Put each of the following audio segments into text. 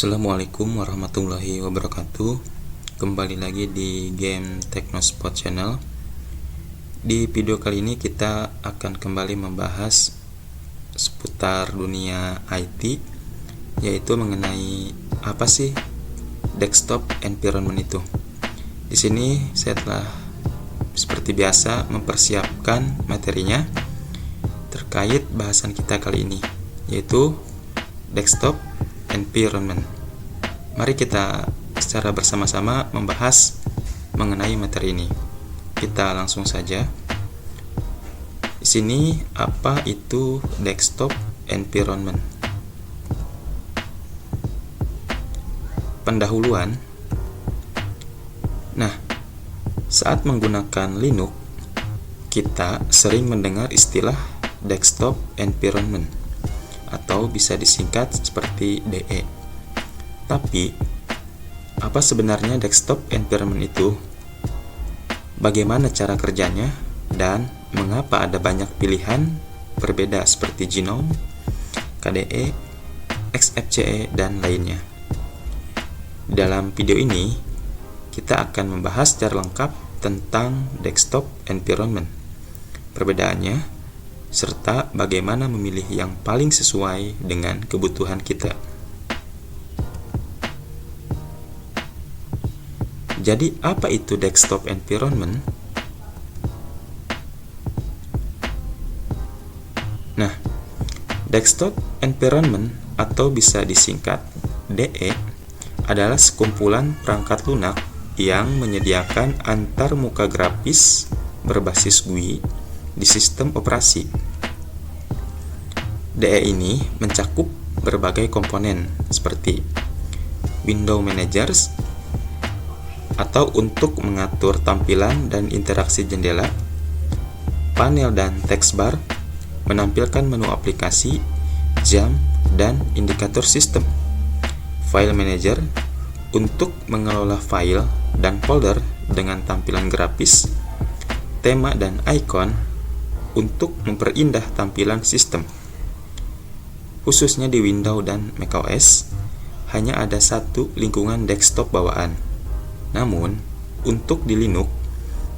Assalamualaikum warahmatullahi wabarakatuh. Kembali lagi di game Technospot Channel. Di video kali ini kita akan kembali membahas seputar dunia IT, yaitu mengenai apa sih desktop environment itu. Di sini saya telah seperti biasa mempersiapkan materinya terkait bahasan kita kali ini, yaitu desktop environment. Mari kita secara bersama-sama membahas mengenai materi ini. Kita langsung saja. Di sini apa itu desktop environment? Pendahuluan. Nah, saat menggunakan Linux, kita sering mendengar istilah desktop environment, atau bisa disingkat seperti DE. Tapi, apa sebenarnya desktop environment itu? Bagaimana cara kerjanya? Dan mengapa ada banyak pilihan berbeda seperti GNOME, KDE, XFCE, dan lainnya? Dalam video ini, kita akan membahas secara lengkap tentang desktop environment, perbedaannya, serta bagaimana memilih yang paling sesuai dengan kebutuhan kita. Jadi, apa itu desktop environment? Nah, desktop environment atau bisa disingkat DE adalah sekumpulan perangkat lunak yang menyediakan antarmuka grafis berbasis GUI di sistem operasi. DE ini mencakup berbagai komponen seperti window managers atau untuk mengatur tampilan dan interaksi jendela, panel dan text bar, menampilkan menu aplikasi, jam, dan indikator sistem, file manager untuk mengelola file dan folder dengan tampilan grafis, tema dan icon untuk memperindah tampilan sistem. Khususnya di Windows dan macOS, hanya ada satu lingkungan desktop bawaan. Namun, untuk di Linux,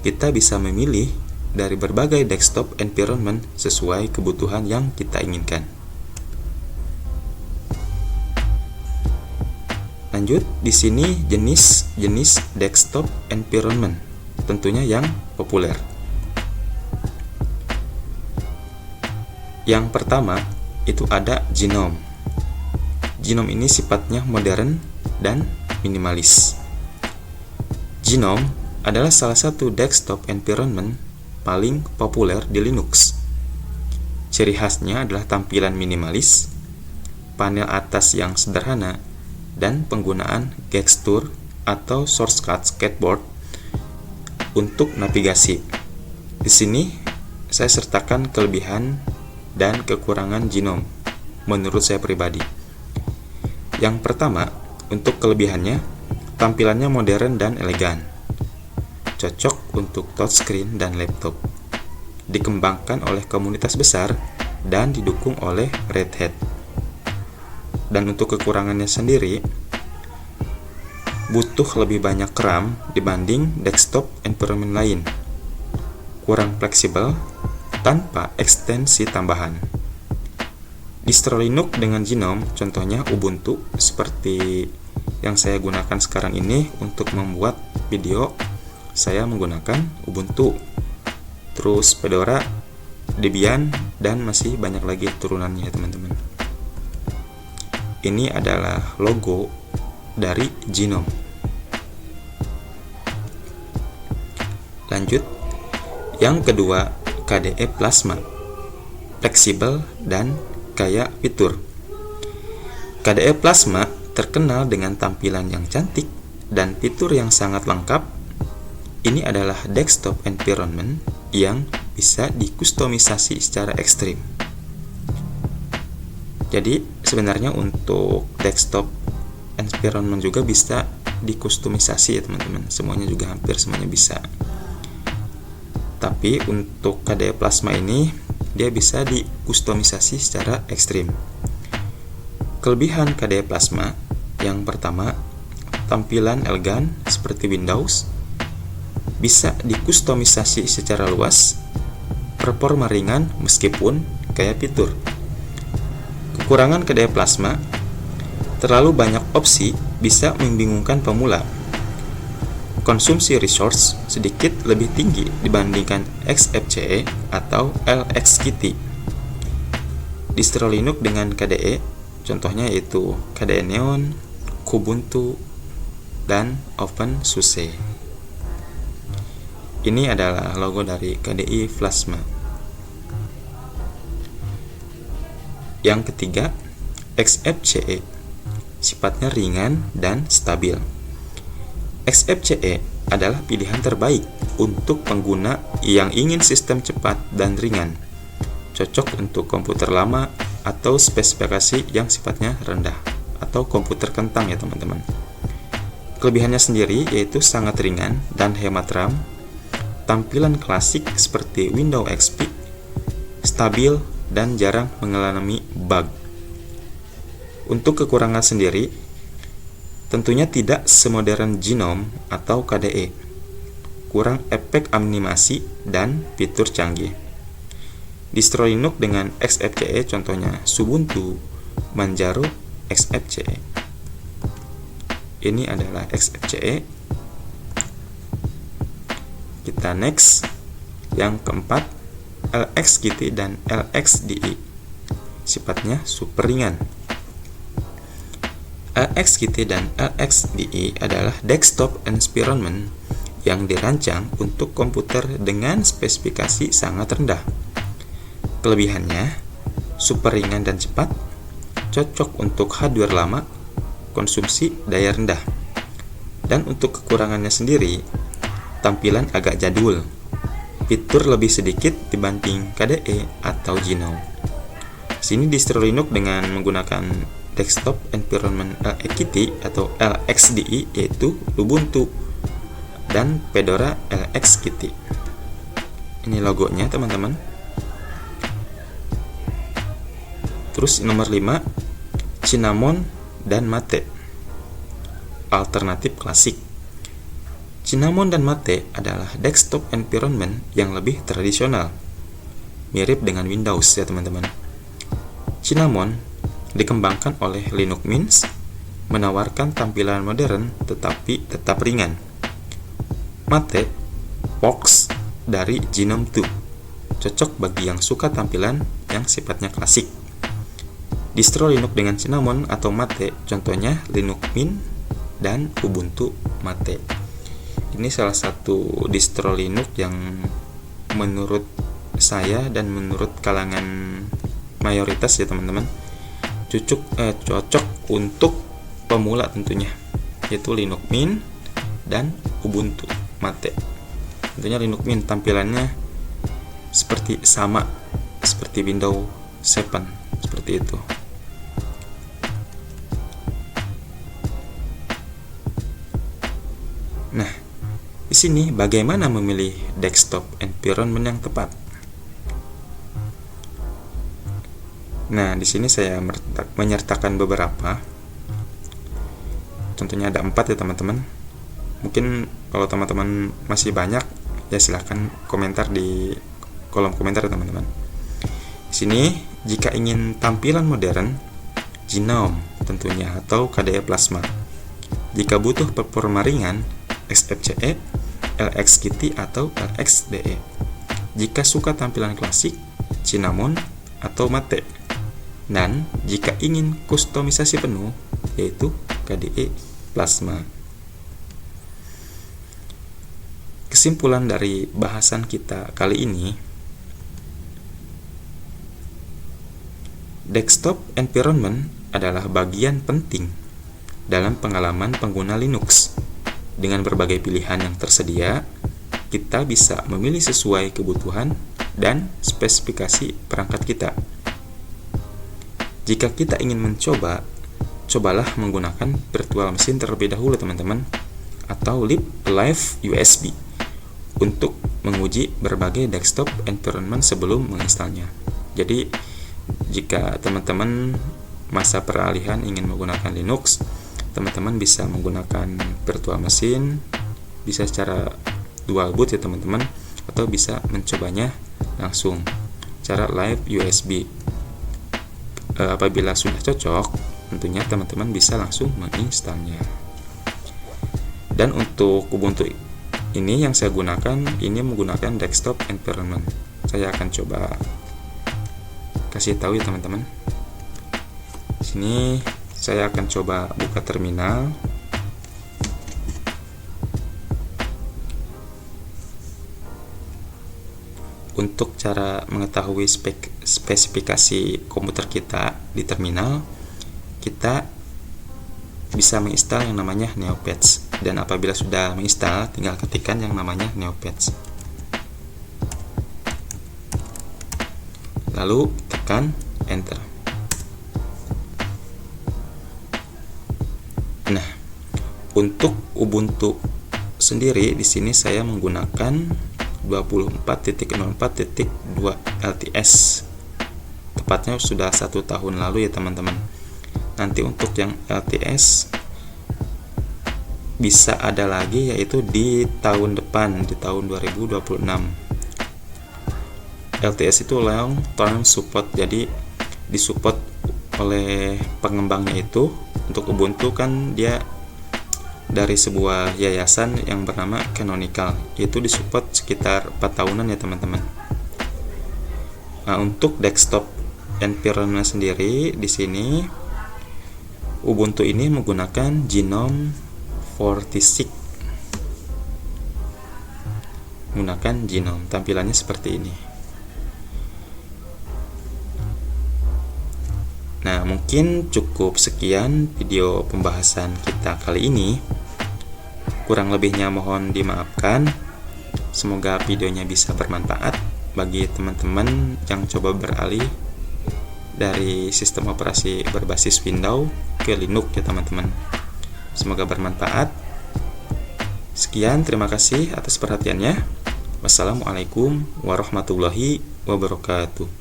kita bisa memilih dari berbagai desktop environment sesuai kebutuhan yang kita inginkan. Lanjut, di sini jenis-jenis desktop environment, tentunya yang populer. Yang pertama, itu ada GNOME. GNOME ini sifatnya modern dan minimalis. GNOME adalah salah satu desktop environment paling populer di Linux. Ciri khasnya adalah tampilan minimalis, panel atas yang sederhana, dan penggunaan gestur atau shortcut keyboard untuk navigasi. Di sini saya sertakan kelebihan dan kekurangan GNOME menurut saya pribadi. Yang pertama, untuk kelebihannya, tampilannya modern dan elegan, cocok untuk touchscreen dan laptop, dikembangkan oleh komunitas besar dan didukung oleh Red Hat. Dan untuk kekurangannya sendiri, butuh lebih banyak RAM dibanding desktop environment lain, kurang fleksibel, tanpa ekstensi tambahan. Distro Linux dengan GNOME, contohnya Ubuntu, seperti yang saya gunakan sekarang ini untuk membuat video, saya menggunakan Ubuntu, terus Fedora, Debian, dan masih banyak lagi turunannya, teman-teman. Ini adalah logo dari GNOME. Lanjut, yang kedua, KDE Plasma, fleksibel dan kaya fitur. KDE Plasma terkenal dengan tampilan yang cantik dan fitur yang sangat lengkap. Ini adalah desktop environment yang bisa dikustomisasi secara ekstrim. Jadi sebenarnya untuk desktop environment juga bisa dikustomisasi ya teman-teman. Semuanya juga hampir semuanya bisa. Tapi untuk KDE Plasma ini dia bisa dikustomisasi secara ekstrim. Kelebihan KDE Plasma, Yang pertama, tampilan elegan seperti Windows, bisa dikustomisasi secara luas, performa ringan meskipun kayak fitur. Kekurangan KDE Plasma, terlalu banyak opsi bisa membingungkan pemula. Konsumsi resource sedikit lebih tinggi dibandingkan XFCE atau LXQt. Distro Linux dengan KDE, contohnya yaitu KDE Neon, Kubuntu, dan OpenSUSE. Ini adalah logo dari KDE Plasma. Yang ketiga, XFCE, sifatnya ringan dan stabil. XFCE adalah pilihan terbaik untuk pengguna yang ingin sistem cepat dan ringan, cocok untuk komputer lama atau spesifikasi yang sifatnya rendah, atau komputer kentang ya teman-teman. Kelebihannya sendiri yaitu sangat ringan dan hemat RAM, tampilan klasik seperti Windows XP, stabil dan jarang mengalami bug. Untuk kekurangan sendiri, tentunya tidak semodern GNOME atau KDE, kurang efek animasi dan fitur canggih. Distro Linux dengan XFCE contohnya Ubuntu, Manjaro, XFCE. Ini adalah XFCE. Kita next. Yang keempat, LXQt dan LXDE, sifatnya super ringan. LXQt dan LXDE adalah desktop environment yang dirancang untuk komputer dengan spesifikasi sangat rendah. Kelebihannya, super ringan dan cepat, cocok untuk hardware lama, konsumsi daya rendah. Dan untuk kekurangannya sendiri, tampilan agak jadul, fitur lebih sedikit dibanding KDE atau GNOME. Sini distro Linux dengan menggunakan desktop environment LXQt atau LXDE yaitu Ubuntu dan Fedora LXQt. Ini logonya teman-teman. Terus nomor 5, Cinnamon dan Mate, alternatif klasik. Cinnamon dan Mate adalah desktop environment yang lebih tradisional, mirip dengan Windows ya teman-teman. Cinnamon dikembangkan oleh Linux Mint, menawarkan tampilan modern tetapi tetap ringan. Mate, Box dari GNOME 2, cocok bagi yang suka tampilan yang sifatnya klasik. Distro Linux dengan Cinnamon atau Mate, contohnya Linux Mint dan Ubuntu Mate. Ini salah satu distro Linux yang menurut saya dan menurut kalangan mayoritas ya teman-teman, cocok untuk pemula tentunya, yaitu Linux Mint dan Ubuntu Mate. Tentunya Linux Mint tampilannya sama seperti Windows 7, seperti itu. Nah, di sini bagaimana memilih desktop environment yang tepat? Nah, di sini saya menyertakan beberapa. Contohnya ada 4 ya teman-teman. Mungkin kalau teman-teman masih banyak, ya silahkan komentar di kolom komentar ya teman-teman. Di sini, jika ingin tampilan modern, GNOME tentunya atau KDE Plasma. Jika butuh performa ringan, XFCE, LXQt atau LXDE. Jika suka tampilan klasik, Cinnamon atau Mate. Dan jika ingin kustomisasi penuh, yaitu KDE Plasma. Kesimpulan dari bahasan kita kali ini, desktop environment adalah bagian penting dalam pengalaman pengguna Linux. Dengan berbagai pilihan yang tersedia, kita bisa memilih sesuai kebutuhan dan spesifikasi perangkat kita. Jika kita ingin mencoba, cobalah menggunakan virtual machine terlebih dahulu teman-teman, atau live USB untuk menguji berbagai desktop environment sebelum menginstalnya. Jadi, jika teman-teman masa peralihan ingin menggunakan Linux, teman-teman bisa menggunakan virtual machine, bisa secara dual boot ya teman-teman, atau bisa mencobanya langsung cara live USB. Apabila sudah cocok, tentunya teman-teman bisa langsung menginstalnya. Dan untuk Ubuntu ini yang saya gunakan, ini menggunakan desktop environment. Saya akan coba kasih tahu ya teman-teman. Sini saya akan coba buka terminal. Untuk cara mengetahui spesifikasi komputer kita di terminal, kita bisa menginstal yang namanya Neopets, dan apabila sudah menginstal tinggal ketikkan yang namanya Neopets, lalu tekan enter. Nah, untuk Ubuntu sendiri di sini saya menggunakan 24.04.2 LTS, tepatnya sudah 1 tahun lalu ya teman-teman. Nanti untuk yang LTS bisa ada lagi, yaitu di tahun depan, di tahun 2026. LTS itu long term support, jadi disupport oleh pengembangnya itu. Untuk Ubuntu kan dia dari sebuah yayasan yang bernama Canonical, itu disupport sekitar 4 tahunan ya teman-teman. Nah, untuk desktop environment sendiri di sini Ubuntu ini menggunakan GNOME 46. Menggunakan GNOME, tampilannya seperti ini. Nah, mungkin cukup sekian video pembahasan kita kali ini. Kurang lebihnya mohon dimaafkan. Semoga videonya bisa bermanfaat bagi teman-teman yang coba beralih dari sistem operasi berbasis Windows ke Linux ya teman-teman. Semoga bermanfaat. Sekian, terima kasih atas perhatiannya. Wassalamualaikum warahmatullahi wabarakatuh.